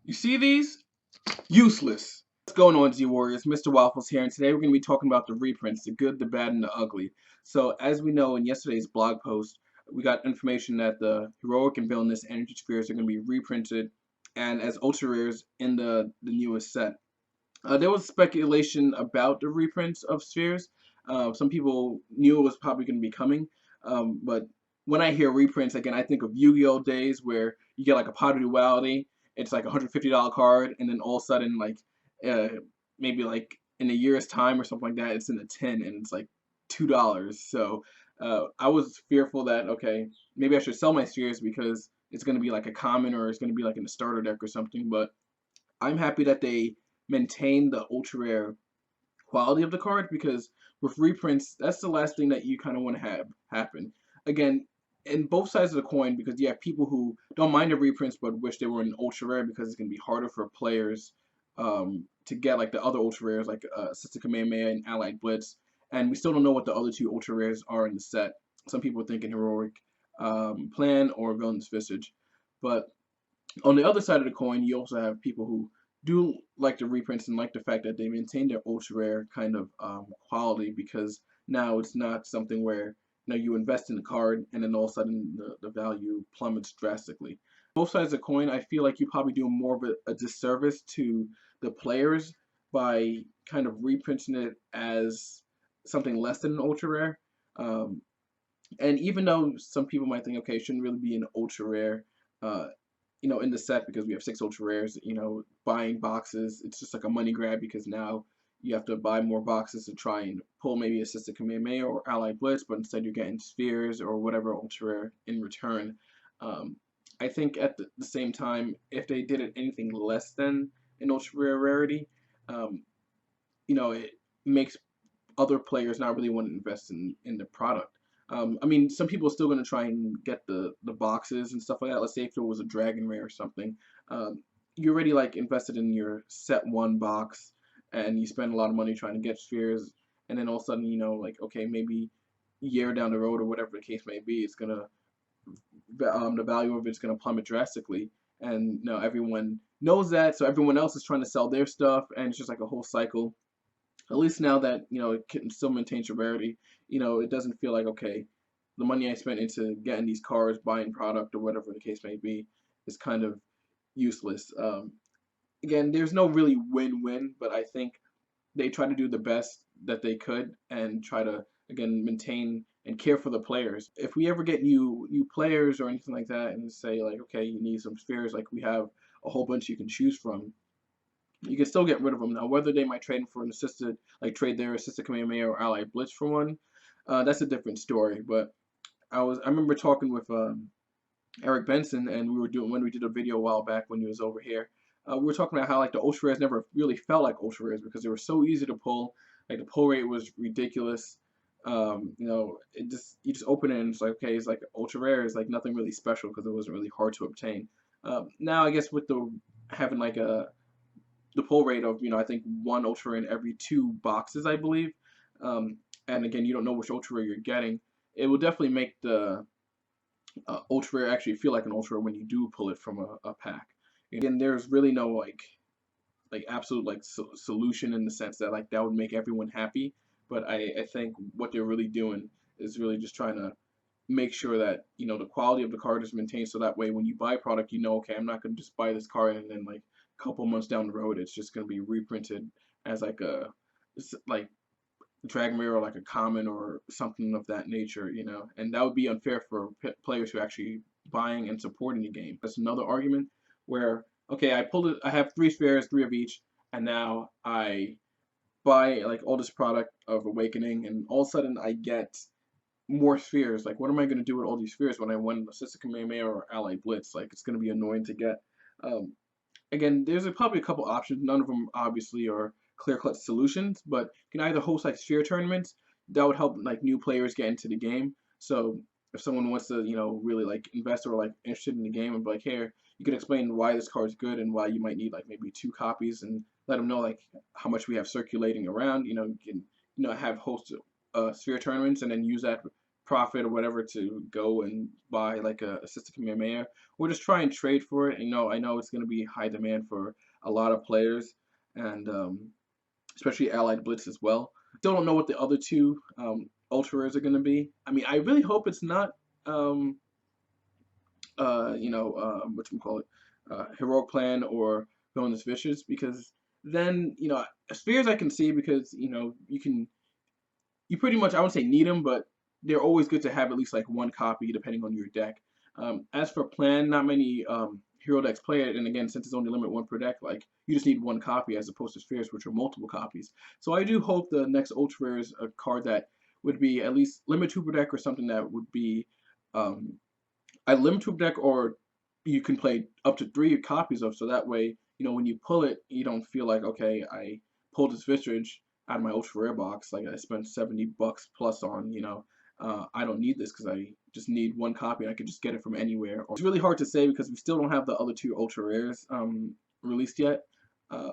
You see these? Useless. What's going on, Z Warriors? Mr. Waffles here, and today we're going to be talking about the reprints, the good, the bad, and the ugly. So, as we know in yesterday's blog post, we got information that the heroic and villainous energy spheres are going to be reprinted and as ultra rares in the newest set. There was speculation about the reprints of spheres. Some people knew it was probably going to be coming, but when I hear reprints, again, I think of Yu-Gi-Oh days where you get like a Pot of Duality, it's like a $150 card, and then all of a sudden, like uh, maybe like in a year's time or something like that, it's in a tin and it's like $2. So I was fearful that okay, maybe I should sell my spheres because it's going to be like a common or it's going to be like in a starter deck or something, but I'm happy that they maintain the ultra rare quality of the card because with reprints, that's the last thing that you kind of want to have happen. Again, in both sides of the coin, because you have people who don't mind the reprints but wish they were in ultra rare because it's going to be harder for players to get like the other ultra rares like Sister Kamehameha and Allied Blitz, and we still don't know what the other two ultra rares are in the set. Some people are thinking Heroic Plan or Villain's Visage, but on the other side of the coin, you also have people who do like the reprints and like the fact that they maintain their ultra rare kind of quality because now it's not something where you invest in the card and then all of a sudden the value plummets drastically. Both sides of the coin, I feel like you probably do more of a disservice to the players by kind of reprinting it as something less than an ultra rare. Um, and even though some people might think, okay, it shouldn't really be an ultra rare, uh, in the set because we have six ultra rares, buying boxes, it's just like a money grab because now you have to buy more boxes to try and pull maybe a Sister Kamehameha or Allied Blitz, but instead you're getting spheres or whatever ultra rare in return. Um, I think at the same time, if they did it anything less than an ultra rare rarity, um, it makes other players not really want to invest in the product. I mean, some people are still going to try and get the boxes and stuff like that. Let's say if it was a Dragon Rare or something, um, you already like invested in your set one box, and you spend a lot of money trying to get spheres, and then all of a sudden, like okay, maybe a year down the road or whatever the case may be, it's gonna the value of it's gonna plummet drastically, and everyone knows that, so everyone else is trying to sell their stuff, and it's just like a whole cycle. At least now that it can still maintains your rarity, it doesn't feel like okay, the money I spent into getting these cars, buying product or whatever the case may be, is kind of useless. Again, there's no really win-win, but I think they try to do the best that they could and try to again maintain and care for the players. If we ever get new players or anything like that, and say like okay, you need some spheres, like we have a whole bunch you can choose from, you can still get rid of them now. Whether they might trade them for an assisted, like trade their assisted Kamehameha or Allied Blitz for one, that's a different story. But I remember talking with Eric Benson, and we were doing when we did a video a while back when he was over here. We were talking about how like the ultra rares never really felt like ultra rares because they were so easy to pull. Like the pull rate was ridiculous. It just you just open it and it's like okay, it's like ultra rare is like nothing really special because it wasn't really hard to obtain. Now I guess with the having like the pull rate of I think one ultra in every two boxes I believe, um, and again you don't know which ultra rare you're getting. It will definitely make the ultra rare actually feel like an ultra rare when you do pull it from a pack. Again, there's really no like absolute like solution in the sense that like that would make everyone happy. But I think what they're really doing is really just trying to make sure that the quality of the card is maintained so that way when you buy a product okay, I'm not going to just buy this card and then like a couple months down the road it's just going to be reprinted as like a like Dragon Rare or like a common or something of that nature, and that would be unfair for players who are actually buying and supporting the game. That's another argument where okay, I have three spheres, three of each, and now I buy like all this product of Awakening, and all of a sudden I get more spheres. Like, what am I going to do with all these spheres when I won Sister Kamehameha or Allied Blitz? Like, it's going to be annoying to get. Um, Again, there's probably a couple options. None of them obviously are clear-cut solutions, but you can either host like sphere tournaments that would help like new players get into the game. So if someone wants to, really like invest or like interested in the game and be like, here, you can explain why this card is good and why you might need like maybe two copies and let them know like how much we have circulating around. You can have host sphere tournaments and then use that profit or whatever to go and buy like a assistant Kamehameha, or just try and trade for it. I know it's going to be high demand for a lot of players, and especially Allied Blitz as well. Still don't know what the other two ultra rares are going to be. I mean, I really hope it's not um, what you call it, Heroic Plan or Villainous Vicious, because then spheres I can see, because you pretty much, I wouldn't say need them, but they're always good to have at least like one copy depending on your deck. As for plan, not many hero decks play it, and again, since it's only limit one per deck, like you just need one copy as opposed to spheres, which are multiple copies. So I do hope the next ultra rare is a card that would be at least limit two per deck, or something that would be um, I limit to a deck, or you can play up to 3 copies of, so that way, when you pull it, you don't feel like, okay, I pulled this Visage out of my ultra rare box, like I spent $70 plus on, I don't need this because I just need one copy and I can just get it from anywhere. It's really hard to say because we still don't have the other 2 ultra rares released yet.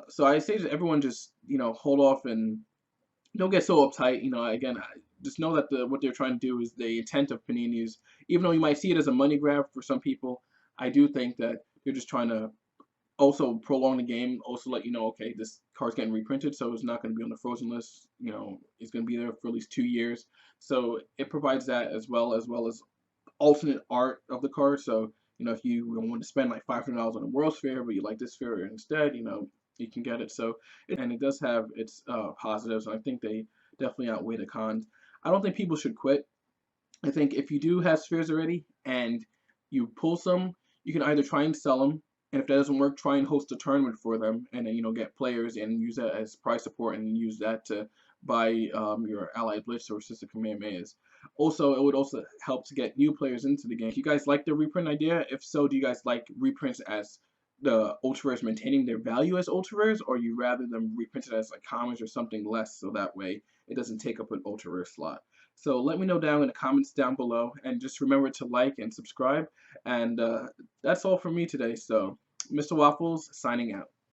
So I say to everyone, just hold off and don't get so uptight. Again, just know that what they're trying to do is the intent of Panini's. Even though you might see it as a money grab for some people, I do think that they're just trying to also prolong the game. Also let you know, okay, this card's getting reprinted, so it's not going to be on the frozen list. It's going to be there for at least 2 years. So it provides that as alternate art of the card. So if you want to spend like $500 on a World Sphere, but you like this sphere instead, you can get it. So and it does have its positives, and I think they definitely outweigh the cons. I don't think people should quit. I think if you do have spheres already and you pull some, you can either try and sell them, and if that doesn't work, try and host a tournament for them, and then get players and use that as prize support, and use that to buy your Allied Blitz or Sister Kamehamehas. Also, it would also help to get new players into the game. Do you guys like the reprint idea? If so, do you guys like reprints as the ultra rares maintaining their value as ultra rares, or you rather them reprinted as like commons or something less, so that way it doesn't take up an ultra rare slot? So let me know down in the comments down below, and just remember to like and subscribe. And that's all for me today. So Mr. Waffles signing out.